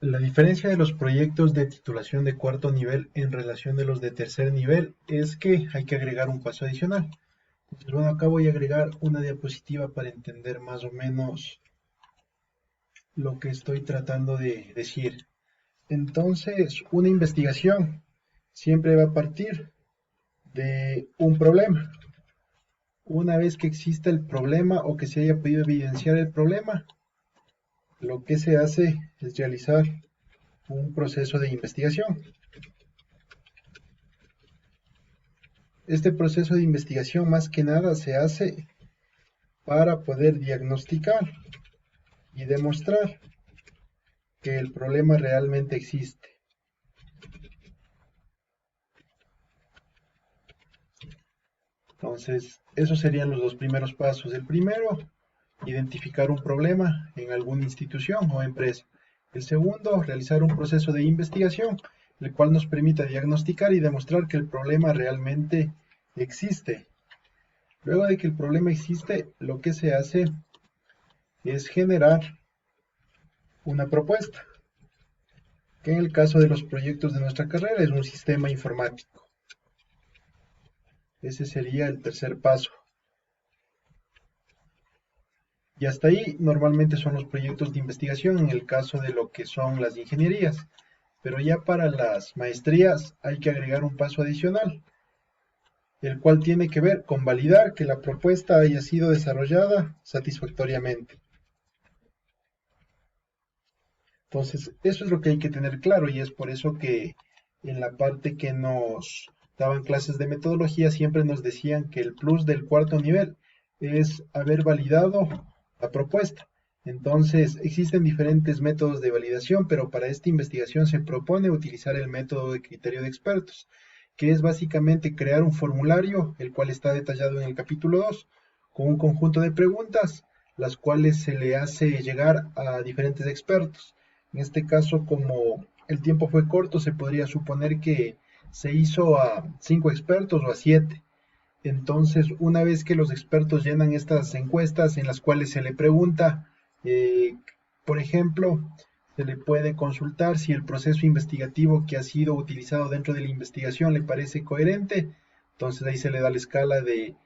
La diferencia de los proyectos de titulación de cuarto nivel en relación de los de tercer nivel es que hay que agregar un paso adicional. Entonces, bueno, acá voy a agregar una diapositiva para entender más o menos lo que estoy tratando de decir. Entonces, una investigación siempre va a partir de un problema. Una vez que exista el problema o que se haya podido evidenciar el problema, lo que se hace es realizar un proceso de investigación. Este proceso de investigación más que nada se hace para poder diagnosticar y demostrar que el problema realmente existe. Entonces, esos serían los dos primeros pasos. El primero, identificar un problema en alguna institución o empresa. El segundo, realizar un proceso de investigación, el cual nos permita diagnosticar y demostrar que el problema realmente existe. Luego de que el problema existe, lo que se hace es generar una propuesta, que en el caso de los proyectos de nuestra carrera es un sistema informático. Ese sería el tercer paso. Y hasta ahí normalmente son los proyectos de investigación en el caso de lo que son las ingenierías. Pero ya para las maestrías hay que agregar un paso adicional, el cual tiene que ver con validar que la propuesta haya sido desarrollada satisfactoriamente. Entonces, eso es lo que hay que tener claro y es por eso que en la parte que nos daban clases de metodología siempre nos decían que el plus del cuarto nivel es haber validado la propuesta. Entonces, existen diferentes métodos de validación, pero para esta investigación se propone utilizar el método de criterio de expertos, que es básicamente crear un formulario, el cual está detallado en el capítulo 2, con un conjunto de preguntas, las cuales se le hace llegar a diferentes expertos. En este caso, como el tiempo fue corto, se podría suponer que se hizo a 5 expertos o a 7. Entonces, una vez que los expertos llenan estas encuestas en las cuales se le pregunta, eh, por ejemplo, se le puede consultar si el proceso investigativo que ha sido utilizado dentro de la investigación le parece coherente. Entonces ahí se le da la escala de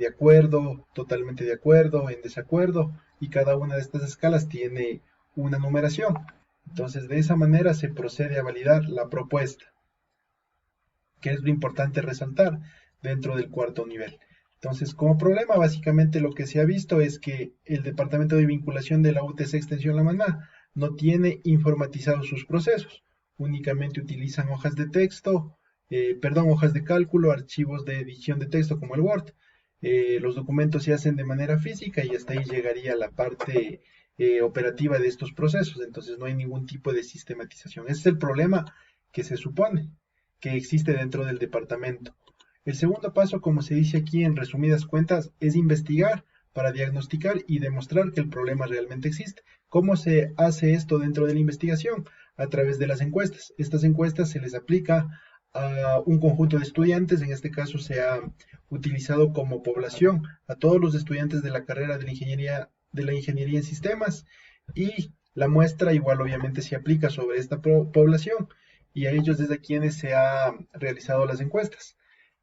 acuerdo, totalmente de acuerdo, en desacuerdo, y cada una de estas escalas tiene una numeración. Entonces de esa manera se procede a validar la propuesta, que es lo importante resaltar dentro del cuarto nivel. Entonces, como problema, básicamente lo que se ha visto es que el Departamento de Vinculación de la UTC Extensión La Maná no tiene informatizados sus procesos, únicamente utilizan hojas de texto, hojas de cálculo, archivos de edición de texto como el Word. Los documentos se hacen de manera física y hasta ahí llegaría la parte operativa de estos procesos, entonces no hay ningún tipo de sistematización. Ese es el problema que se supone que existe dentro del departamento. El segundo paso, como se dice aquí en resumidas cuentas, es investigar para diagnosticar y demostrar que el problema realmente existe. ¿Cómo se hace esto dentro de la investigación? A través de las encuestas. Estas encuestas se les aplica a un conjunto de estudiantes, en este caso se ha utilizado como población a todos los estudiantes de la carrera de la ingeniería en sistemas, y la muestra igual obviamente se aplica sobre esta población y a ellos desde quienes se ha realizado las encuestas.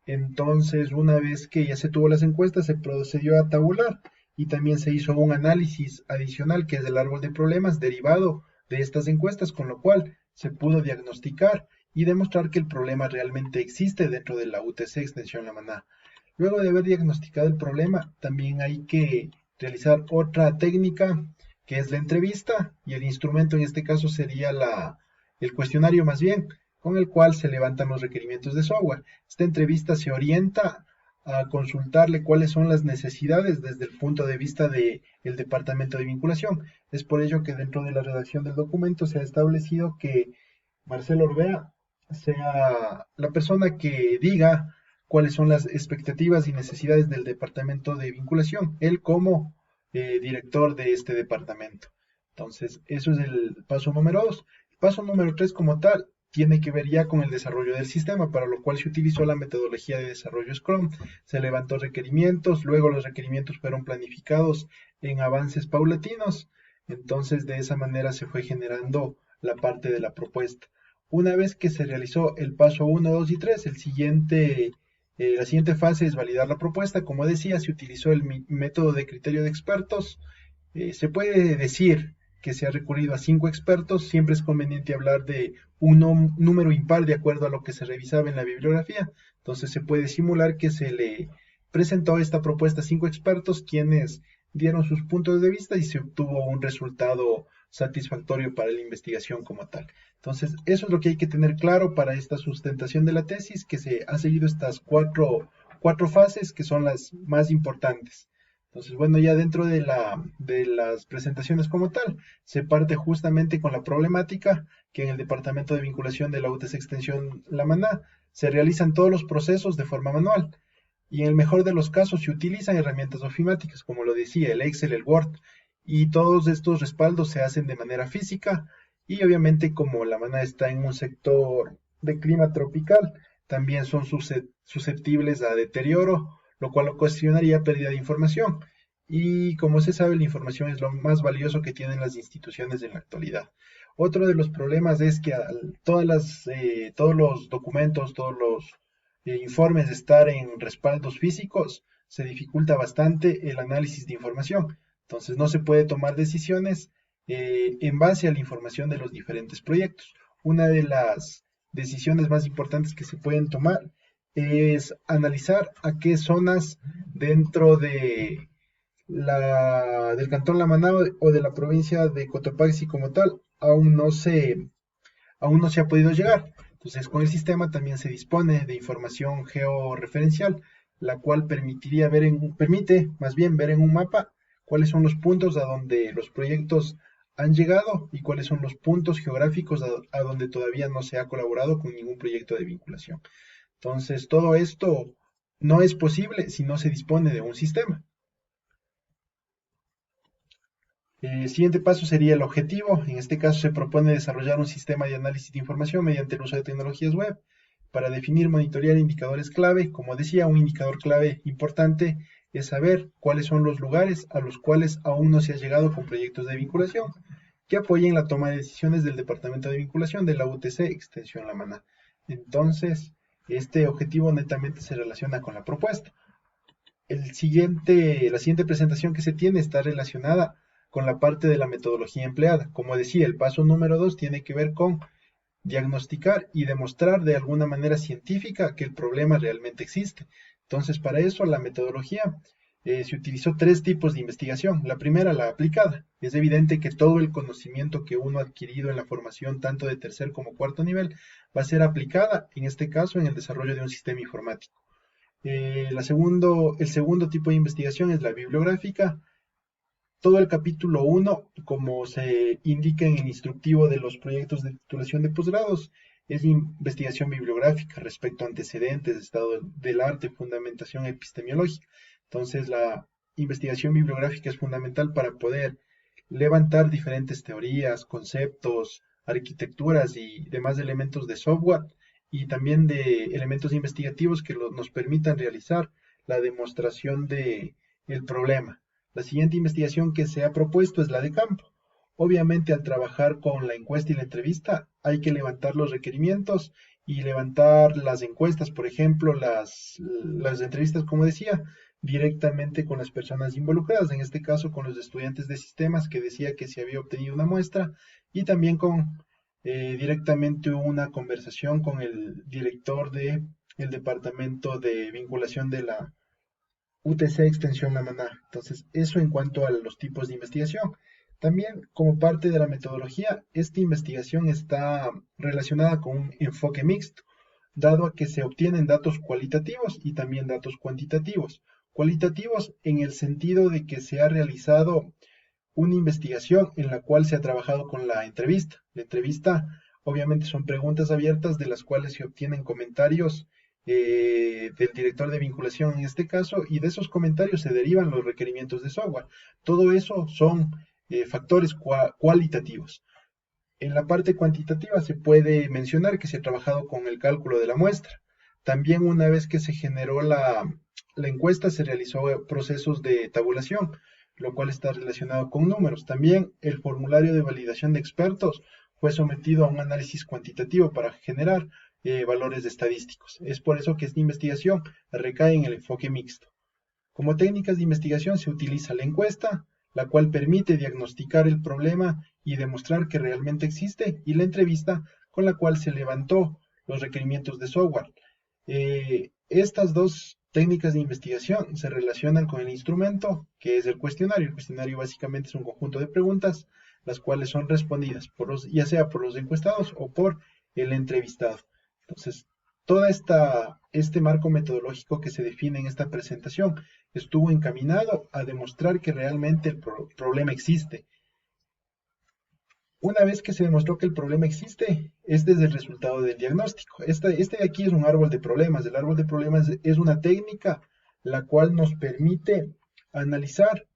Entonces, una vez que ya se tuvo las encuestas, se procedió a tabular y también se hizo un análisis adicional que es del árbol de problemas derivado de estas encuestas, con lo cual se pudo diagnosticar y demostrar que el problema realmente existe dentro de la UTC Extensión La Maná. Luego de haber diagnosticado el problema, también hay que realizar otra técnica que es la entrevista, y el instrumento en este caso sería el cuestionario más bien, con el cual se levantan los requerimientos de software. Esta entrevista se orienta a consultarle cuáles son las necesidades desde el punto de vista del departamento de vinculación. Es por ello que dentro de la redacción del documento se ha establecido que Marcelo Orbea sea la persona que diga cuáles son las expectativas y necesidades del departamento de vinculación, él como director de este departamento. Entonces, eso es el paso número 2. El paso número 3 como tal tiene que ver ya con el desarrollo del sistema, para lo cual se utilizó la metodología de desarrollo Scrum. Se levantó requerimientos, luego los requerimientos fueron planificados en avances paulatinos, entonces de esa manera se fue generando la parte de la propuesta. Una vez que se realizó el paso uno, 2 y 3, la siguiente fase es validar la propuesta. Como decía, se utilizó el método de criterio de expertos. Se puede decir que se ha recurrido a 5 expertos. Siempre es conveniente hablar de un número impar de acuerdo a lo que se revisaba en la bibliografía. Entonces se puede simular que se le presentó esta propuesta a 5 expertos, quienes dieron sus puntos de vista y se obtuvo un resultado satisfactorio para la investigación como tal. Entonces, eso es lo que hay que tener claro para esta sustentación de la tesis, que se ha seguido estas cuatro fases que son las más importantes. Entonces, bueno, ya dentro de las presentaciones como tal, se parte justamente con la problemática que en el Departamento de Vinculación de la UTS Extensión La Maná se realizan todos los procesos de forma manual y en el mejor de los casos se utilizan herramientas ofimáticas, como lo decía, el Excel, el Word, y todos estos respaldos se hacen de manera física y obviamente como La Maná está en un sector de clima tropical, también son susceptibles a deterioro, lo cual ocasionaría pérdida de información. Y como se sabe, la información es lo más valioso que tienen las instituciones en la actualidad. Otro de los problemas es que todos los documentos, todos los informes de estar en respaldos físicos, se dificulta bastante el análisis de información. Entonces no se puede tomar decisiones en base a la información de los diferentes proyectos. Una de las decisiones más importantes que se pueden tomar es analizar a qué zonas dentro del Cantón La Maná o de la provincia de Cotopaxi como tal aún no se ha podido llegar. Entonces, con el sistema también se dispone de información georreferencial, la cual permite más bien ver en un mapa cuáles son los puntos a donde los proyectos han llegado y cuáles son los puntos geográficos a donde todavía no se ha colaborado con ningún proyecto de vinculación. Entonces, todo esto no es posible si no se dispone de un sistema. El siguiente paso sería el objetivo. En este caso se propone desarrollar un sistema de análisis de información mediante el uso de tecnologías web para definir, monitorear indicadores clave. Como decía, un indicador clave importante es saber cuáles son los lugares a los cuales aún no se ha llegado con proyectos de vinculación que apoyen la toma de decisiones del Departamento de Vinculación de la UTC Extensión La Maná. Entonces, este objetivo netamente se relaciona con la propuesta. La siguiente presentación que se tiene está relacionada con la parte de la metodología empleada. Como decía, el paso número 2 tiene que ver con diagnosticar y demostrar de alguna manera científica que el problema realmente existe. Entonces, para eso la metodología se utilizó 3 tipos de investigación. La primera, la aplicada. Es evidente que todo el conocimiento que uno ha adquirido en la formación, tanto de tercer como cuarto nivel, va a ser aplicada, en este caso, en el desarrollo de un sistema informático. El segundo tipo de investigación es la bibliográfica. Todo el capítulo 1, como se indica en el instructivo de los proyectos de titulación de posgrados, es investigación bibliográfica respecto a antecedentes, estado del arte, fundamentación epistemiológica. Entonces, la investigación bibliográfica es fundamental para poder levantar diferentes teorías, conceptos, arquitecturas y demás elementos de software y también de elementos investigativos que nos permitan realizar la demostración del problema. La siguiente investigación que se ha propuesto es la de campo. Obviamente, al trabajar con la encuesta y la entrevista, hay que levantar los requerimientos y levantar las encuestas, por ejemplo, las entrevistas, como decía, directamente con las personas involucradas, en este caso con los estudiantes de sistemas, que decía que se había obtenido una muestra, y también con directamente una conversación con el director del departamento de vinculación de la UTC Extensión La Maná. Entonces, eso en cuanto a los tipos de investigación. También, como parte de la metodología, esta investigación está relacionada con un enfoque mixto, dado a que se obtienen datos cualitativos y también datos cuantitativos. Cualitativos en el sentido de que se ha realizado una investigación en la cual se ha trabajado con la entrevista. La entrevista, obviamente, son preguntas abiertas de las cuales se obtienen comentarios del director de vinculación en este caso, y de esos comentarios se derivan los requerimientos de software. Todo eso son factores cualitativos. En la parte cuantitativa se puede mencionar que se ha trabajado con el cálculo de la muestra. También una vez que se generó la encuesta se realizó procesos de tabulación, lo cual está relacionado con números. También el formulario de validación de expertos fue sometido a un análisis cuantitativo para generar valores estadísticos. Es por eso que esta investigación recae en el enfoque mixto. Como técnicas de investigación se utiliza la encuesta, la cual permite diagnosticar el problema y demostrar que realmente existe, y la entrevista, con la cual se levantó los requerimientos de software. Estas dos técnicas de investigación se relacionan con el instrumento, que es el cuestionario. El cuestionario básicamente es un conjunto de preguntas, las cuales son respondidas ya sea por los encuestados o por el entrevistado. Entonces, todo este marco metodológico que se define en esta presentación estuvo encaminado a demostrar que realmente el problema existe. Una vez que se demostró que el problema existe, este es el resultado del diagnóstico. Este de aquí es un árbol de problemas. El árbol de problemas es una técnica la cual nos permite analizar,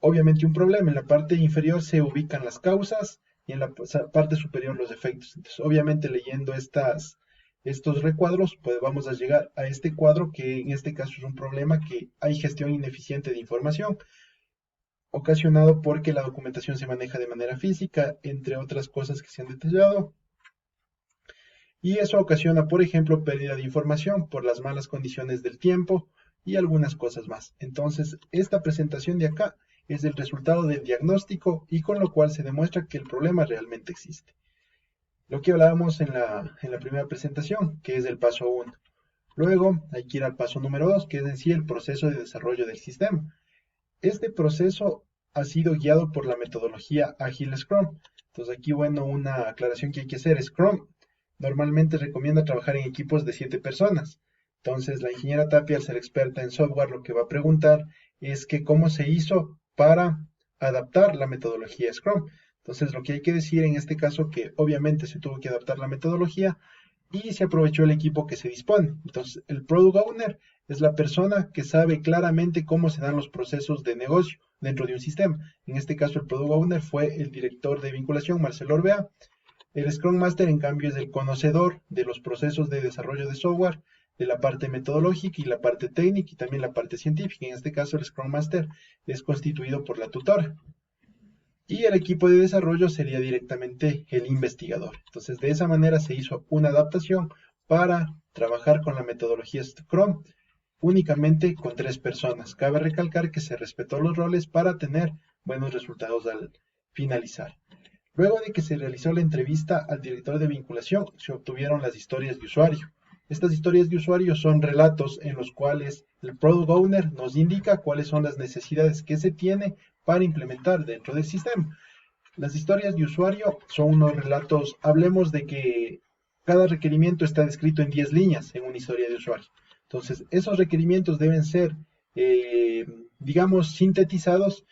obviamente, un problema. En la parte inferior se ubican las causas y en la parte superior los efectos. Entonces, obviamente, leyendo estos recuadros, pues vamos a llegar a este cuadro, que en este caso es un problema que hay gestión ineficiente de información, ocasionado porque la documentación se maneja de manera física, entre otras cosas que se han detallado. Y eso ocasiona, por ejemplo, pérdida de información por las malas condiciones del tiempo y algunas cosas más. Entonces, esta presentación de acá es el resultado del diagnóstico, y con lo cual se demuestra que el problema realmente existe. Lo que hablábamos en la primera presentación, que es el paso 1. Luego hay que ir al paso número 2, que es en sí el proceso de desarrollo del sistema. Este proceso ha sido guiado por la metodología ágil Scrum. Entonces aquí, bueno, una aclaración que hay que hacer. Scrum normalmente recomienda trabajar en equipos de 7 personas. Entonces la ingeniera Tapia, al ser experta en software, lo que va a preguntar es que cómo se hizo para adaptar la metodología Scrum. Entonces lo que hay que decir en este caso, que obviamente se tuvo que adaptar la metodología y se aprovechó el equipo que se dispone. Entonces, el Product Owner es la persona que sabe claramente cómo se dan los procesos de negocio dentro de un sistema. En este caso, el Product Owner fue el director de vinculación, Marcelo Orbea. El Scrum Master, en cambio, es el conocedor de los procesos de desarrollo de software, de la parte metodológica y la parte técnica y también la parte científica. En este caso, el Scrum Master es constituido por la tutora. Y el equipo de desarrollo sería directamente el investigador. Entonces, de esa manera se hizo una adaptación para trabajar con la metodología Scrum únicamente con 3 personas. Cabe recalcar que se respetó los roles para tener buenos resultados al finalizar. Luego de que se realizó la entrevista al director de vinculación, se obtuvieron las historias de usuario. Estas historias de usuario son relatos en los cuales el Product Owner nos indica cuáles son las necesidades que se tiene para implementar dentro del sistema. Las historias de usuario son unos relatos, hablemos de que cada requerimiento está descrito en 10 líneas en una historia de usuario. Entonces, esos requerimientos deben ser, digamos, sintetizados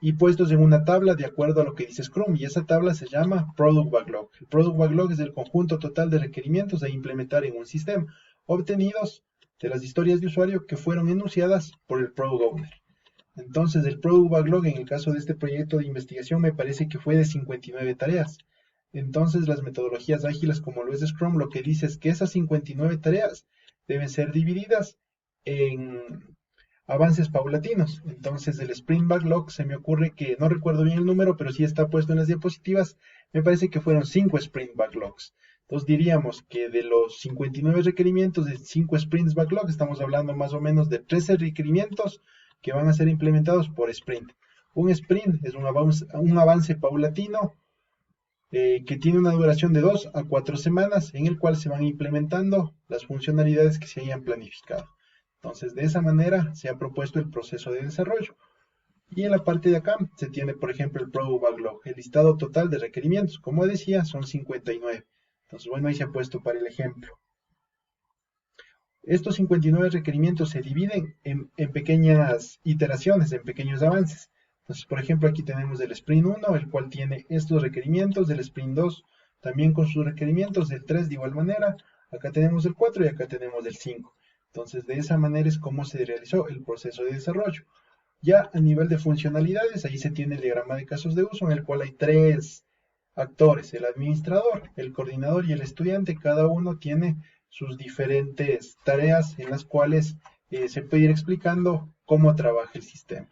y puestos en una tabla de acuerdo a lo que dice Scrum, y esa tabla se llama Product Backlog. El Product Backlog es el conjunto total de requerimientos a implementar en un sistema, obtenidos de las historias de usuario que fueron enunciadas por el Product Owner. Entonces, el Product Backlog en el caso de este proyecto de investigación me parece que fue de 59 tareas. Entonces, las metodologías ágiles como lo es Scrum, lo que dice es que esas 59 tareas deben ser divididas en avances paulatinos. Entonces, el Sprint Backlog, se me ocurre que no recuerdo bien el número, pero sí está puesto en las diapositivas. Me parece que fueron 5 Sprint Backlogs. Entonces diríamos que de los 59 requerimientos de 5 Sprints Backlog, estamos hablando más o menos de 13 requerimientos que van a ser implementados por sprint. Un sprint es un avance paulatino que tiene una duración de 2 a 4 semanas, en el cual se van implementando las funcionalidades que se hayan planificado. Entonces, de esa manera se ha propuesto el proceso de desarrollo. Y en la parte de acá se tiene, por ejemplo, el Product Backlog, el listado total de requerimientos. Como decía, son 59. Entonces, bueno, ahí se ha puesto para el ejemplo. Estos 59 requerimientos se dividen en pequeñas iteraciones, en pequeños avances. Entonces, por ejemplo, aquí tenemos el Sprint 1, el cual tiene estos requerimientos, del Sprint 2 también con sus requerimientos, del 3 de igual manera, acá tenemos el 4 y acá tenemos el 5. Entonces, de esa manera es como se realizó el proceso de desarrollo. Ya a nivel de funcionalidades, ahí se tiene el diagrama de casos de uso, en el cual hay 3 actores, el administrador, el coordinador y el estudiante. Cada uno tiene sus diferentes tareas en las cuales se puede ir explicando cómo trabaja el sistema.